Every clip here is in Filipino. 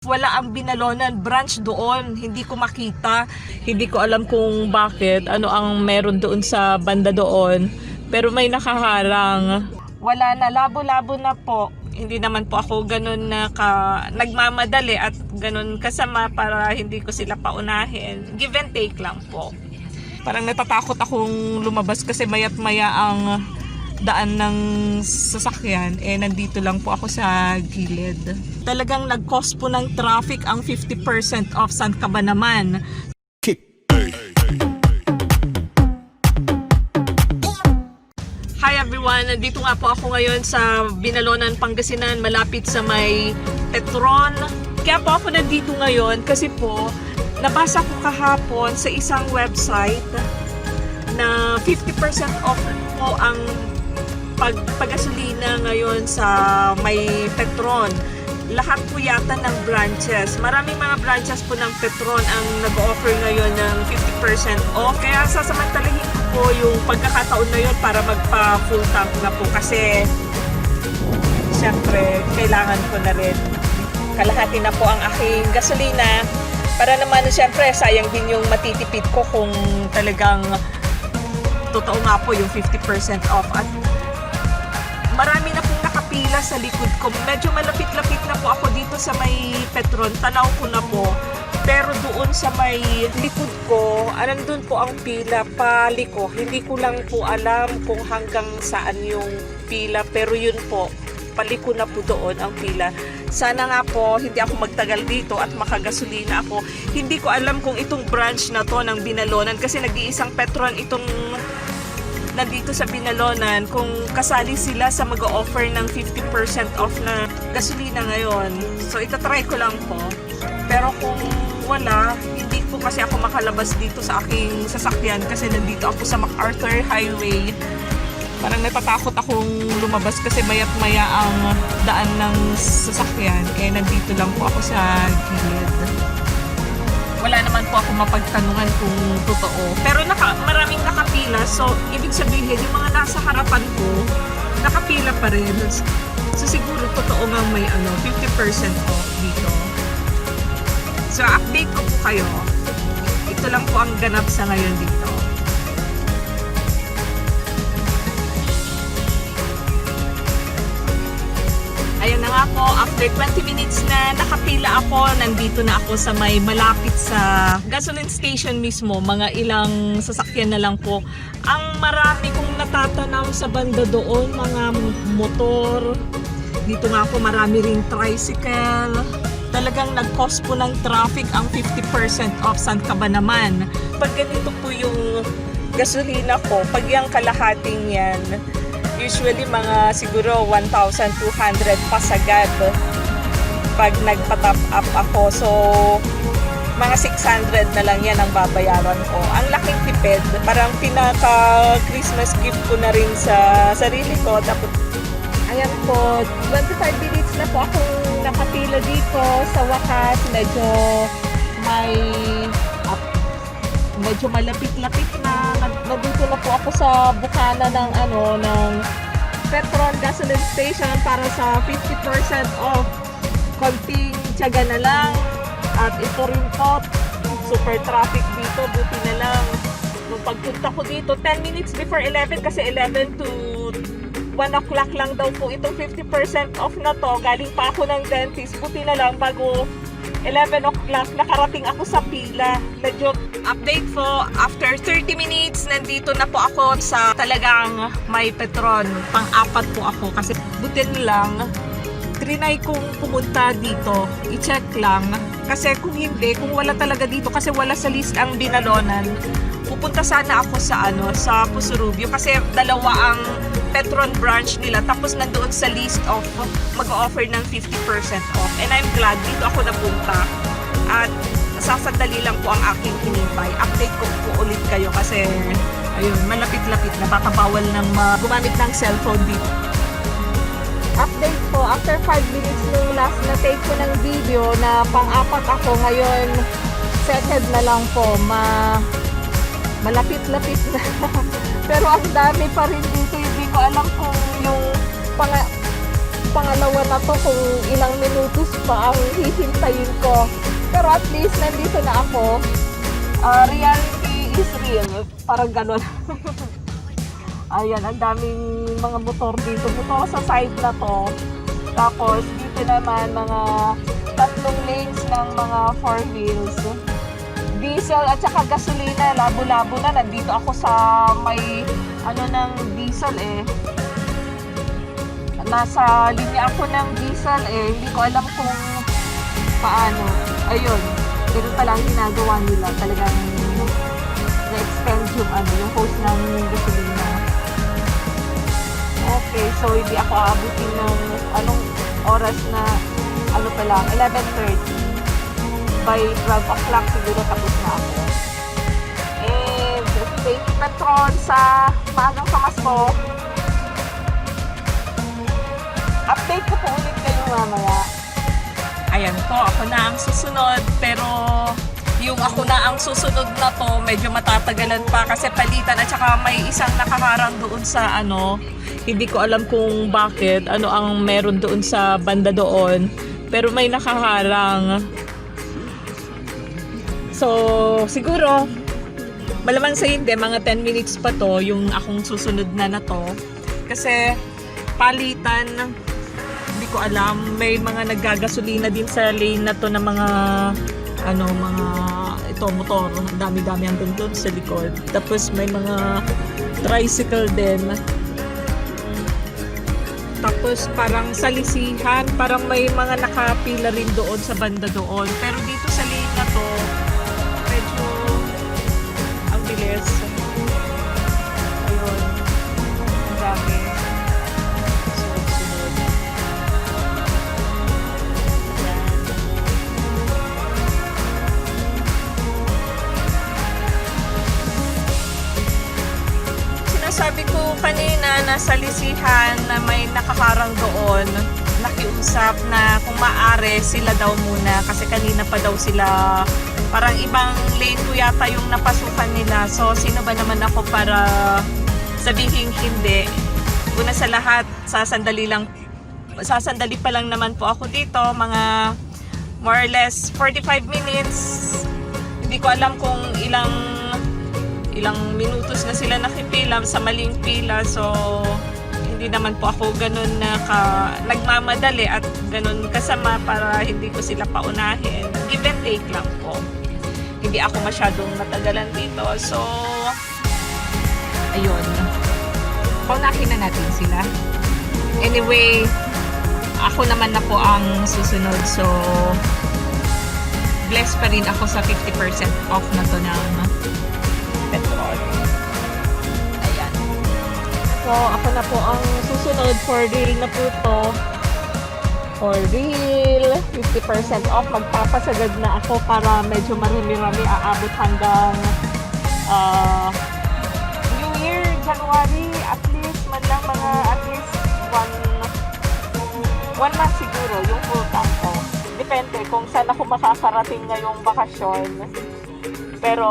Wala ang Binalonan branch doon. Hindi ko makita. Hindi ko alam kung bakit. Ano ang meron doon sa banda doon. Pero may nakaharang. Wala na. Labo-labo na po. Hindi naman po ako ganun na nagmamadali at ganun kasama para hindi ko sila paunahin. Give and take lang po. Parang natatakot akong lumabas kasi mayat maya ang daan ng sasakyan, nandito lang po ako sa gilid. Talagang nag-cause po ng traffic ang 50% off. Saan ka ba naman? Hi everyone! Nandito nga po ako ngayon sa Binalonan, Pangasinan, malapit sa may Petron. Kaya po ako nandito ngayon kasi po nabasa ko kahapon sa isang website na 50% off po ang paggasolina ngayon sa may Petron. Lahat po yata ng branches. Maraming mga branches po ng Petron ang nag-offer ngayon ng 50% off. Kaya sasamantalahin ko po yung pagkakataon na yun para magpa-full tank na po. Kasi syempre, kailangan ko na rin. Kalahati na po ang aking gasolina. Para naman syempre, sayang din yung matitipid ko kung talagang totoo nga po yung 50% off. At marami na pong nakapila sa likod ko. Medyo malapit-lapit na po ako dito sa may Petron. Tanaw ko na po. Pero doon sa may likod ko, nandun po ang pila paliko. Hindi ko lang po alam kung hanggang saan yung pila. Pero yun po, paliko na po doon ang pila. Sana nga po hindi ako magtagal dito at makagasolina ako. Hindi ko alam kung itong branch na to ng Binalonan kasi nag-iisang Petron itong nandito sa Binalonan, kung kasali sila sa mag-offer ng 50% off na gasolina ngayon. So itatry ko lang po. Pero kung wala, hindi po kasi ako makalabas dito sa aking sasakyan kasi nandito ako sa MacArthur Highway. Parang natatakot akong lumabas kasi mayat maya ang daan ng sasakyan. Nandito lang po ako sa gilid. Wala naman po ako mapagtanungan kung totoo. Pero maraming nakapila. So, ibig sabihin, yung mga nasa harapan ko, nakapila pa rin. So, siguro totoo nga may 50% off dito. So, update ko po kayo. Ito lang po ang ganap sa ngayon dito. Ayan na nga po, after 20 minutes na nakapila ako, nandito na ako sa may malapit sa gasoline station mismo. Mga ilang sasakyan na lang po. Ang marami kong natatanaw sa banda doon, mga motor. Dito nga po marami ring tricycle. Talagang nag-cause po ng traffic ang 50% off. Saan ka ba naman? Pag ganito po yung gasolina ko, pag yung kalahating yan, usually mga siguro 1,200 pasagad pag nagpa-top up ako. So, mga 600 na lang yan ang babayaran ko. Ang laking tipid. Parang pinaka-Christmas gift ko na rin sa sarili ko. Tapos, ayan po, 25 minutes na po akong nakapila dito. Sa wakas, medyo malapit-lapit na. Nandito na po ako sa bukana ng Petron gasoline station para sa 50% off. Konting tiyaga na lang. At ito rin po, super traffic dito. Buti na lang. Nung pagpunta ko dito, 10 minutes before 11 kasi 11 to 1 o'clock lang daw po itong 50% off na to. Galing pa ako ng dentist. Buti na lang bago 11 o'clock, nakarating ako sa pila. Medyo update po, after 30 minutes, nandito na po ako sa talagang may Petron. Pang-apat po ako kasi butin lang. Trinay kong pumunta dito, i-check lang. Kasi kung hindi, kung wala talaga dito, kasi wala sa list ang Binalonan, pupunta sana ako sa Pusurubio kasi dalawa ang Petron branch nila tapos nandoon sa list of mag-offer ng 50% off. And I'm glad dito ako napunta. At sasandali lang po ang aking hinintay. Update ko po ulit kayo kasi ayun, malapit-lapit na bawal nang gumamit ng cellphone dito. Update po, after 5 minutes nung last na take ko ng video na pang-apat ako ngayon, second na lang po, malapit-lapit na. Pero ang dami pa rin dito, hindi ko alam kung yung pangalawa na to kung ilang minutos pa ang hihintayin ko. Pero at least nandito na ako. Reality is real. Parang ganon. Ayan, ang daming mga motor dito. Motor sa side na to. Tapos dito naman mga 3 lanes ng mga 4 wheels. Diesel at saka gasolina, labo-labo na. Nandito ako sa may ng diesel eh. Nasa linya ako ng diesel eh. Hindi ko alam kung paano. Ayun. Ganun pala ang ginagawa nila. Talagang na-extend yung hose ng gasolina. Okay, so hindi ako aabutin ng anong oras na 11:30. By 12 o'clock siguro tapos na ako. And thank you Petron sa maagang pamasko. Update ko po ulit kayo mamaya. Ayan po, ako na ang susunod. Pero yung ako na ang susunod na to, medyo matatagalan pa kasi palitan at saka may isang nakaharang doon sa hindi ko alam kung bakit, ang meron doon sa banda doon. Pero may nakaharang. So, siguro, malamang sa hindi, mga 10 minutes pa to, yung akong susunod na to. Kasi, palitan, hindi ko alam, may mga naggagasolina din sa lane na to na mga, motor. Ang dami-dami hanggang doon sa likod. Tapos, may mga tricycle din. Tapos parang salisihan, parang may mga nakapila rin doon sa banda doon. Pero dito sa lane na to, medyo ang bilis. Ayun. Ang dami. Sunod-sunod. Ayan. Sinasabi ko kanina na salisihan na may nakaharang doon, nakiusap na kung maaari sila daw muna kasi kanina pa daw sila, parang ibang lane ko yata yung napasukan nila. So sino ba naman ako para sabihin hindi? Una sa lahat, sasandali pa lang naman po ako dito, mga more or less 45 minutes. Hindi ko alam kung ilang minutos na sila nakipila sa maling pila. So hindi naman po ako ganun nagmamadali at ganun kasama para hindi ko sila paunahin. Give and take lang po. Hindi ako masyadong matagalan dito. So ayun, paunahin na natin sila. Anyway, ako naman na po ang susunod. So blessed pa rin ako sa 50% off na to ng petrol. Ayan. So, ako na po ang susunod. For real na po to. For real. 50% off. Magpapasagad na ako para medyo marami-rami aabot hanggang New Year, January. At least, at least one month siguro yung full tank ko. Depende kung saan ako makakarating ngayong bakasyon. Pero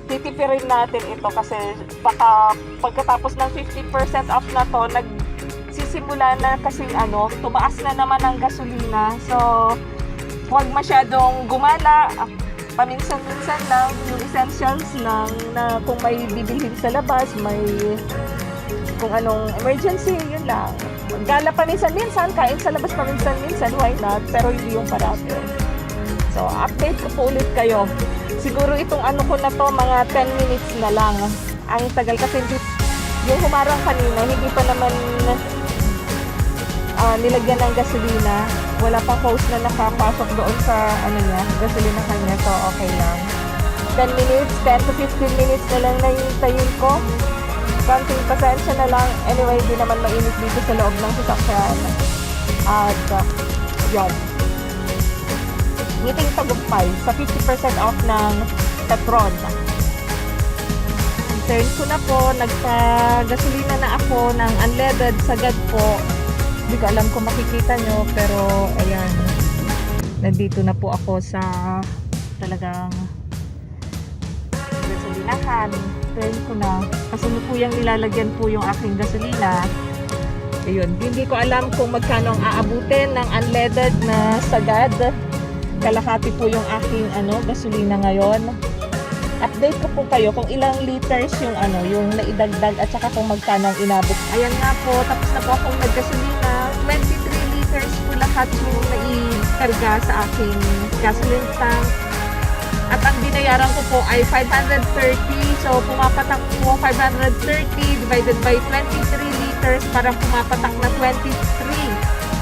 titipirin natin ito kasi baka pagkatapos ng 50% off na to, nagsisimula na kasing tumaas na naman ang gasolina. So, huwag masyadong gumala. Paminsan-minsan lang, yung essentials lang na kung may bibilhin sa labas, may kung anong emergency, yun lang. Gala paminsan-minsan, kain sa labas paminsan-minsan, why not? Pero hindi yung parati. So, update ko po ulit kayo. Siguro itong ko na to, mga 10 minutes na lang. Ang tagal kasi yung humarang kanina, hindi pa naman nilagyan ng gasolina. Wala pang hose na nakapasok doon sa gasolina kanya. So, okay lang. 10 minutes, 10 to 15 minutes na lang na hintayin ko. Konting pasensya na lang. Anyway, hindi naman mainit dito sa loob ng sasakyan. At, yun. Ngiting tagumpay sa 50% off ng Petron. Turn ko na po, nagpa-gasolina na ako ng unleaded sagad po. Hindi ko alam kung makikita nyo, pero ayan, nandito na po ako sa talagang gasolinahan. Turn ko na, kasi po yung nilalagyan po yung aking gasolina. Ayun, hindi ko alam kung magkano ang aabutin ng unleaded na sagad. Kalahati po yung aking gasolina ngayon. Update ko po kayo kung ilang liters yung naidagdag at saka kung magkano ang inabot. Ayan nga po, tapos na po akong naggasolina. 23 liters po lahat yung naikarga sa aking gasoline tank. At ang binayaran ko po ay 530. So pumapatak po 530 divided by 23 liters para pumapatak na 23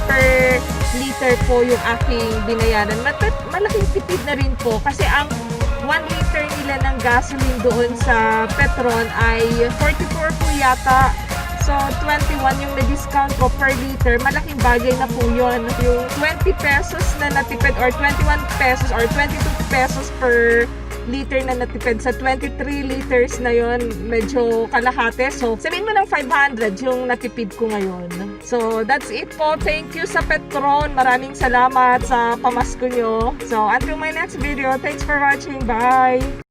per liter po yung aking binayaran. Malaking tipid na rin po kasi ang 1 liter nila ng gasoline doon sa Petron ay 44 po yata. So 21 yung na-discount ko per liter. Malaking bagay na po yun. Yung 20 pesos na natipid or 21 pesos or 22 pesos per liter na natipid sa 23 liters na yon, medyo kalahati. So sabihin mo ng 500 yung natipid ko ngayon. So that's it po. Thank you sa Petron. Maraming salamat sa pamasko nyo. So until my next video, thanks for watching. Bye!